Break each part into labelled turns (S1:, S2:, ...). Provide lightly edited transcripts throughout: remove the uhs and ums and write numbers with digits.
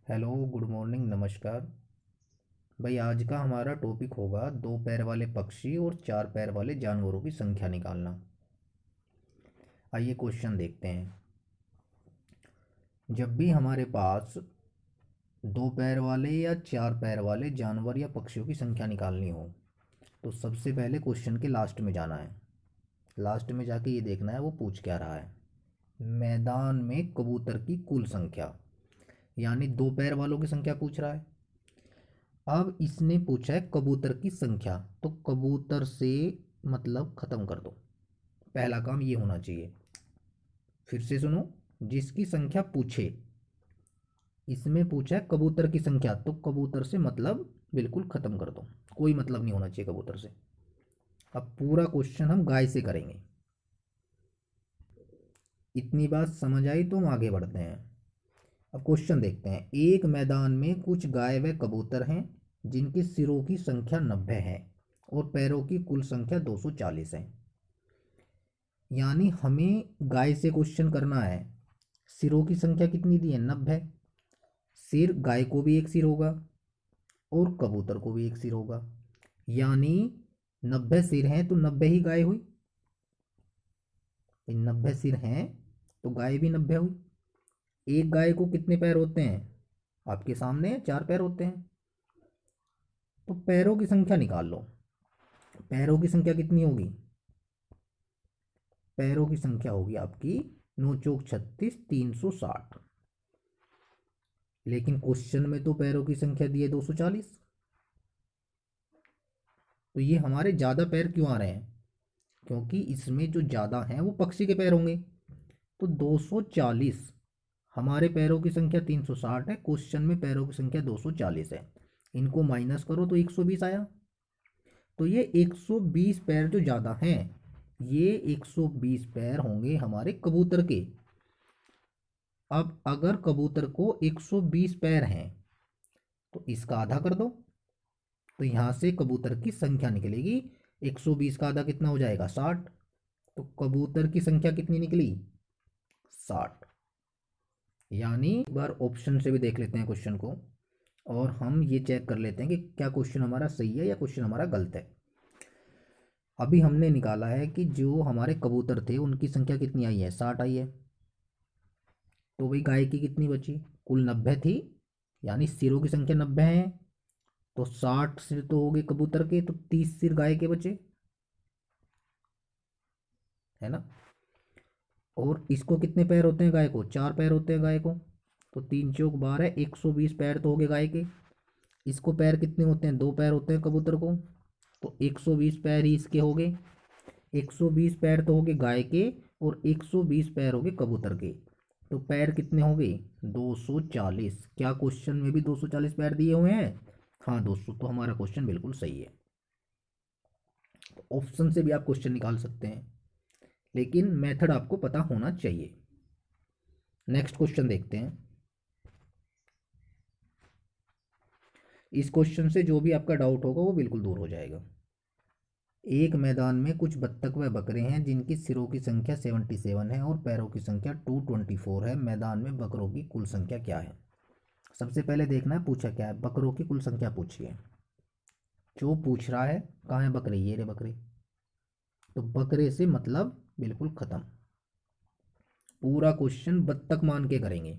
S1: Hello, good morning, नमस्कार। भाई आज का हमारा टॉपिक होगा दो पैर वाले पक्षी और चार पैर वाले जानवरों की संख्या निकालना। आइए क्वेश्चन देखते हैं। जब भी हमारे पास दो पैर वाले या चार पैर वाले जानवर या पक्षियों की संख्या निकालनी हो तो सबसे पहले क्वेश्चन के लास्ट में जाना है। लास्ट में जाके ये देखना है वो पूछ क्या रहा है। मैदान में कबूतर की कुल संख्या, यानी दो पैर वालों की संख्या पूछ रहा है। अब इसने पूछा है कबूतर की संख्या, तो कबूतर से मतलब ख़त्म कर दो। पहला काम ये होना चाहिए। फिर से सुनो, जिसकी संख्या पूछे, इसमें पूछा है कबूतर की संख्या, तो कबूतर से मतलब बिल्कुल ख़त्म कर दो। कोई मतलब नहीं होना चाहिए कबूतर से। अब पूरा क्वेश्चन हम गाय से करेंगे। इतनी बात समझ आई तो हम आगे बढ़ते हैं। अब क्वेश्चन देखते हैं। एक मैदान में कुछ गाय व कबूतर हैं जिनके सिरों की संख्या 90 है और पैरों की कुल संख्या 240 है। यानी हमें गाय से क्वेश्चन करना है। सिरों की संख्या कितनी दी है? 90। सिर, गाय को भी एक सिर होगा और कबूतर को भी एक सिर होगा, यानी 90 सिर हैं तो 90 ही गाय हुई। 90 सिर हैं तो गाय भी 90 हुई। एक गाय को कितने पैर होते हैं? आपके सामने 4 पैर होते हैं। तो पैरों की संख्या निकाल लो। पैरों की संख्या कितनी होगी? पैरों की संख्या होगी आपकी 9 चौक 36, 360। लेकिन क्वेश्चन में तो पैरों की संख्या दी है 240। तो ये हमारे ज़्यादा पैर क्यों आ रहे हैं? क्योंकि इसमें जो ज़्यादा हैं वो पक्षी के पैर होंगे। तो 240, हमारे पैरों की संख्या 360 है, क्वेश्चन में पैरों की संख्या 240 है। इनको माइनस करो तो 120 आया। तो ये 120 पैर जो ज़्यादा हैं, ये 120 पैर होंगे हमारे कबूतर के। अब अगर कबूतर को 120 पैर हैं तो इसका आधा कर दो, तो यहाँ से कबूतर की संख्या निकलेगी। 120 का आधा कितना हो जाएगा? 60। तो कबूतर की संख्या कितनी निकली? 60। यानी एक बार ऑप्शन से भी देख लेते हैं क्वेश्चन को, और हम ये चेक कर लेते हैं कि क्या क्वेश्चन हमारा सही है या क्वेश्चन हमारा गलत है। अभी हमने निकाला है कि जो हमारे कबूतर थे उनकी संख्या कितनी आई है? 60 आई है। तो भाई गाय की कितनी बची? कुल 90 थी, यानी सिरों की संख्या 90 है। तो 60 सिर तो हो गए कबूतर के, तो 30 सिर गाय के बचे, है ना। और इसको कितने पैर होते हैं गाय को? 4 पैर होते हैं गाय को। तो 3 चौक 12, 120 पैर तो हो गए गाय के। इसको पैर कितने होते हैं? 2 पैर होते हैं कबूतर को। तो 120 पैर ही इसके हो गए। 120 पैर तो हो गए गाय के और 120 पैर हो गए कबूतर के। तो पैर कितने हो गए? 240। क्या क्वेश्चन में भी 240 पैर दिए हुए हैं? हाँ दोस्तों, तो हमारा क्वेश्चन बिल्कुल सही है। तो ऑप्शन से भी आप क्वेश्चन निकाल सकते हैं, लेकिन मेथड आपको पता होना चाहिए। नेक्स्ट क्वेश्चन देखते हैं। इस क्वेश्चन से जो भी आपका डाउट होगा वो बिल्कुल दूर हो जाएगा। एक मैदान में कुछ बत्तख व बकरे हैं जिनकी सिरों की संख्या 77 है और पैरों की संख्या 224 है। मैदान में बकरों की कुल संख्या क्या है? सबसे पहले देखना है पूछा क्या है। बकरों की कुल संख्या पूछी है। जो पूछ रहा है कहाँ है बकरे? ये रे बकरे। तो बकरे से मतलब बिल्कुल खत्म। पूरा क्वेश्चन बत्तख मान के करेंगे।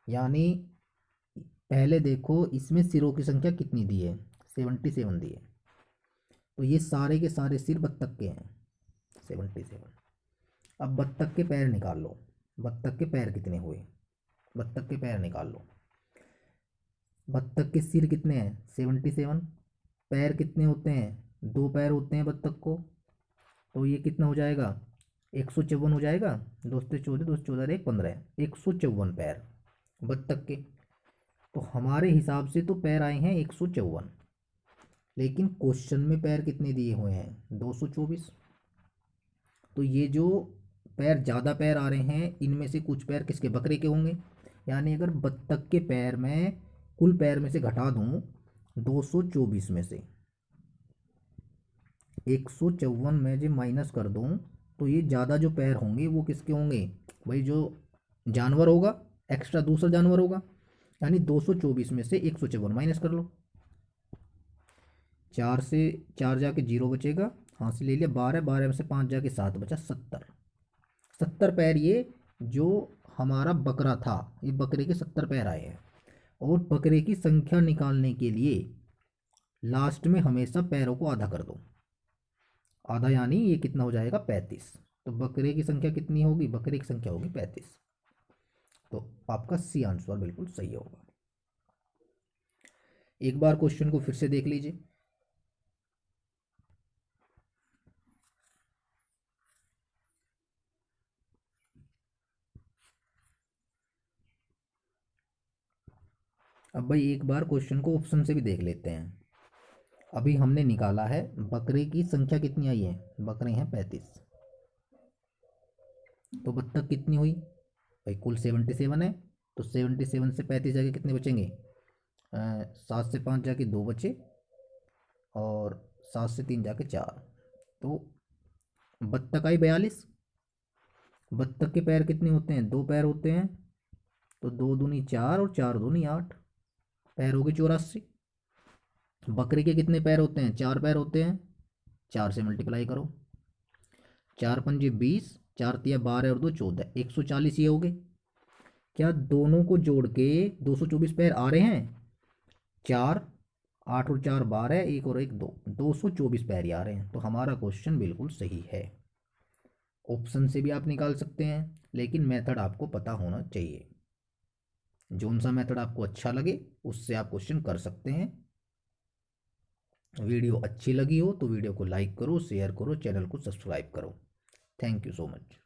S1: यानी पहले देखो इसमें सिरों की संख्या कितनी दी है? 77 दी है। तो ये सारे के सारे सिर बत्तख के हैं, 77। अब बत्तख के पैर निकाल लो। बत्तख के पैर कितने हुए? बत्तख के पैर निकाल लो। बत्तख के सिर कितने हैं? 77। पैर कितने होते हैं? 2 पैर होते हैं बत्तख को। तो ये कितना हो जाएगा? 154 हो जाएगा। दोस्तों 14, दोस्तों 14, 1 15, 154 पैर बत्तख के। तो हमारे हिसाब से तो पैर आए हैं 154, लेकिन क्वेश्चन में पैर कितने दिए हुए हैं? 224। तो ये जो पैर ज़्यादा पैर आ रहे हैं इनमें से कुछ पैर किसके? बकरे के होंगे। यानी अगर बत्तख के पैर में कुल पैर में से घटा दूं 224 में से 154 में जो माइनस कर दूं, तो ये ज़्यादा जो पैर होंगे वो किसके होंगे? भाई जो जानवर होगा, एक्स्ट्रा दूसरा जानवर होगा, यानी 224 में से 154 माइनस कर लो। 4 से 4 जाके 0 बचेगा, हाँ से ले लिया। 12, 12 में से 5 जाके 7 बचा, 70। 70 पैर ये जो हमारा बकरा था, ये बकरे के 70 पैर आए हैं। और बकरे की संख्या निकालने के लिए लास्ट में हमेशा पैरों को आधा कर दो। आधा यानी ये कितना हो जाएगा, 35। तो बकरे की संख्या कितनी होगी, बकरे की संख्या होगी 35। तो आपका सी आंसर बिल्कुल सही होगा। एक बार क्वेश्चन को फिर से देख लीजिए। अब भाई एक बार क्वेश्चन को ऑप्शन से भी देख लेते हैं। अभी हमने निकाला है बकरे की संख्या कितनी आई है, बकरे हैं 35। तो बत्तख कितनी हुई भाई, कुल 77 है। तो 77 से 35 जाके कितने बचेंगे, 7 से 5 जाके 2 बचे, और 7 से 3 जाके 4। तो बत्तख आई 42। बत्तख के पैर कितने होते हैं, 2 पैर होते हैं। तो 2 दूनी 4 और 4 दूनी 8, पैर हो गए 84। बकरे के कितने पैर होते हैं, 4 पैर होते हैं। 4 से मल्टीप्लाई करो, 4 पंजे 20, 4 तिया 12 और 2 14, 140 ये हो गए। क्या दोनों को जोड़ के 224 पैर आ रहे हैं, 4, 8 और 4 12, एक और एक 2, 224 पैर ही आ रहे हैं। तो हमारा क्वेश्चन बिल्कुल सही है। ऑप्शन से भी आप निकाल सकते हैं, लेकिन मेथड आपको पता होना चाहिए। जोन सा मेथड आपको अच्छा लगे उससे आप क्वेश्चन कर सकते हैं। वीडियो अच्छी लगी हो तो वीडियो को लाइक करो, शेयर करो, चैनल को सब्सक्राइब करो। Thank you so much.